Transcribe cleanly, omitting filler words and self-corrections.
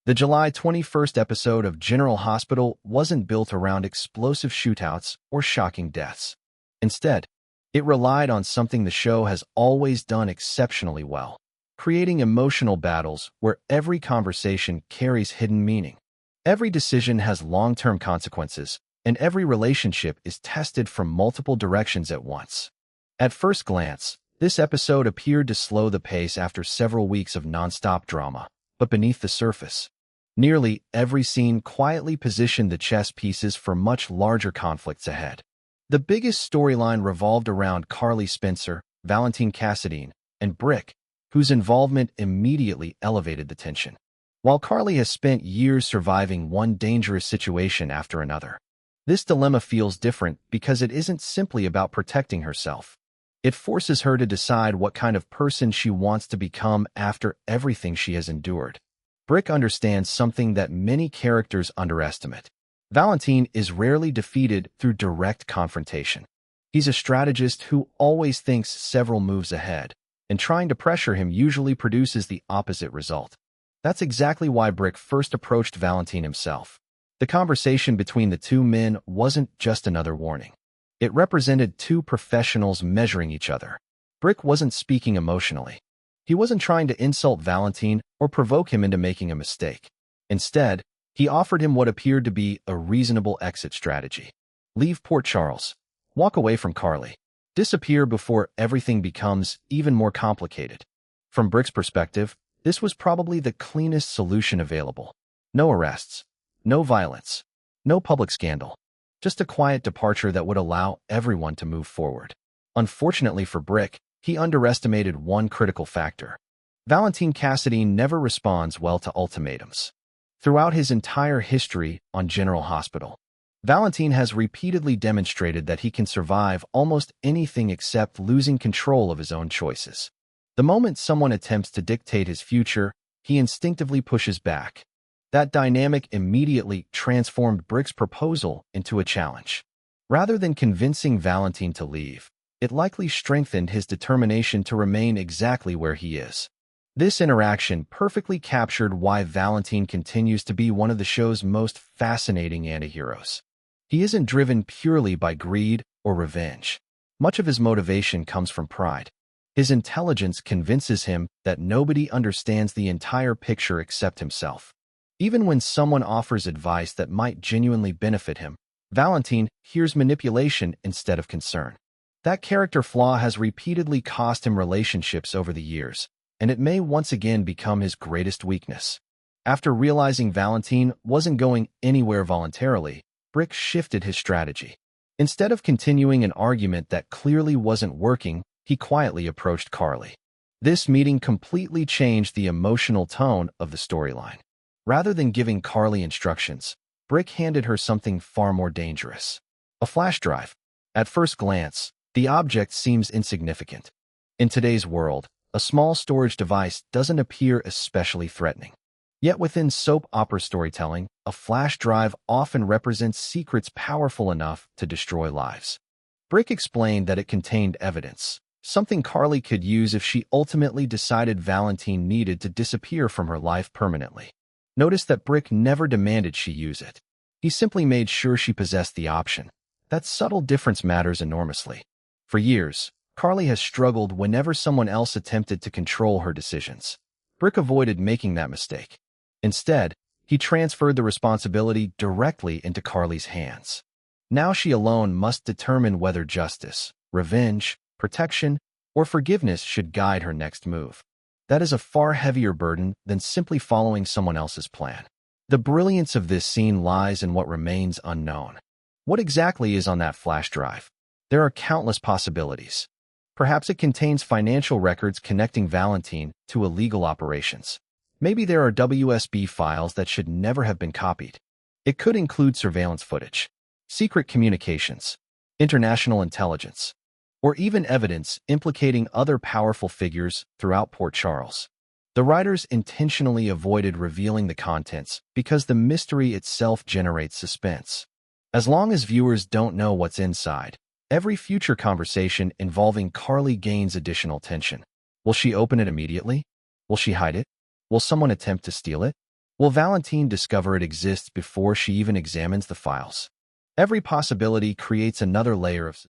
The July 21st episode of General Hospital wasn't built around explosive shootouts or shocking deaths. Instead, it relied on something the show has always done exceptionally well, creating emotional battles where every conversation carries hidden meaning. Every decision has long-term consequences, and every relationship is tested from multiple directions at once. At first glance, this episode appeared to slow the pace after several weeks of nonstop drama, but beneath the surface, nearly every scene quietly positioned the chess pieces for much larger conflicts ahead. The biggest storyline revolved around Carly Spencer, Valentine Cassadine, and Brick, whose involvement immediately elevated the tension. While Carly has spent years surviving one dangerous situation after another, this dilemma feels different because it isn't simply about protecting herself. It forces her to decide what kind of person she wants to become after everything she has endured. Brick understands something that many characters underestimate. Valentine is rarely defeated through direct confrontation. He's a strategist who always thinks several moves ahead, and trying to pressure him usually produces the opposite result. That's exactly why Brick first approached Valentine himself. The conversation between the two men wasn't just another warning. It represented two professionals measuring each other. Brick wasn't speaking emotionally. He wasn't trying to insult Valentine or provoke him into making a mistake. Instead, he offered him what appeared to be a reasonable exit strategy. Leave Port Charles. Walk away from Carly. Disappear before everything becomes even more complicated. From Brick's perspective, this was probably the cleanest solution available. No arrests. No violence. No public scandal. Just a quiet departure that would allow everyone to move forward. Unfortunately for Brick, he underestimated one critical factor. Valentine Cassadine never responds well to ultimatums. Throughout his entire history on General Hospital, Valentine has repeatedly demonstrated that he can survive almost anything except losing control of his own choices. The moment someone attempts to dictate his future, he instinctively pushes back. That dynamic immediately transformed Brick's proposal into a challenge. Rather than convincing Valentine to leave, it likely strengthened his determination to remain exactly where he is. This interaction perfectly captured why Valentine continues to be one of the show's most fascinating antiheroes. He isn't driven purely by greed or revenge. Much of his motivation comes from pride. His intelligence convinces him that nobody understands the entire picture except himself. Even when someone offers advice that might genuinely benefit him, Valentine hears manipulation instead of concern. That character flaw has repeatedly cost him relationships over the years, and it may once again become his greatest weakness. After realizing Valentine wasn't going anywhere voluntarily, Brick shifted his strategy. Instead of continuing an argument that clearly wasn't working, he quietly approached Carly. This meeting completely changed the emotional tone of the storyline. Rather than giving Carly instructions, Brick handed her something far more dangerous. A flash drive. At first glance, the object seems insignificant. In today's world, a small storage device doesn't appear especially threatening. Yet within soap opera storytelling, a flash drive often represents secrets powerful enough to destroy lives. Brick explained that it contained evidence, something Carly could use if she ultimately decided Valentine needed to disappear from her life permanently. Notice that Brick never demanded she use it. He simply made sure she possessed the option. That subtle difference matters enormously. For years, Carly has struggled whenever someone else attempted to control her decisions. Brick avoided making that mistake. Instead, he transferred the responsibility directly into Carly's hands. Now she alone must determine whether justice, revenge, protection, or forgiveness should guide her next move. That is a far heavier burden than simply following someone else's plan. The brilliance of this scene lies in what remains unknown. What exactly is on that flash drive? There are countless possibilities. Perhaps it contains financial records connecting Valentine to illegal operations. Maybe there are WSB files that should never have been copied. It could include surveillance footage, secret communications, international intelligence, or even evidence implicating other powerful figures throughout Port Charles. The writers intentionally avoided revealing the contents because the mystery itself generates suspense. As long as viewers don't know what's inside, every future conversation involving Carly gains additional tension. Will she open it immediately? Will she hide it? Will someone attempt to steal it? Will Valentine discover it exists before she even examines the files? Every possibility creates another layer of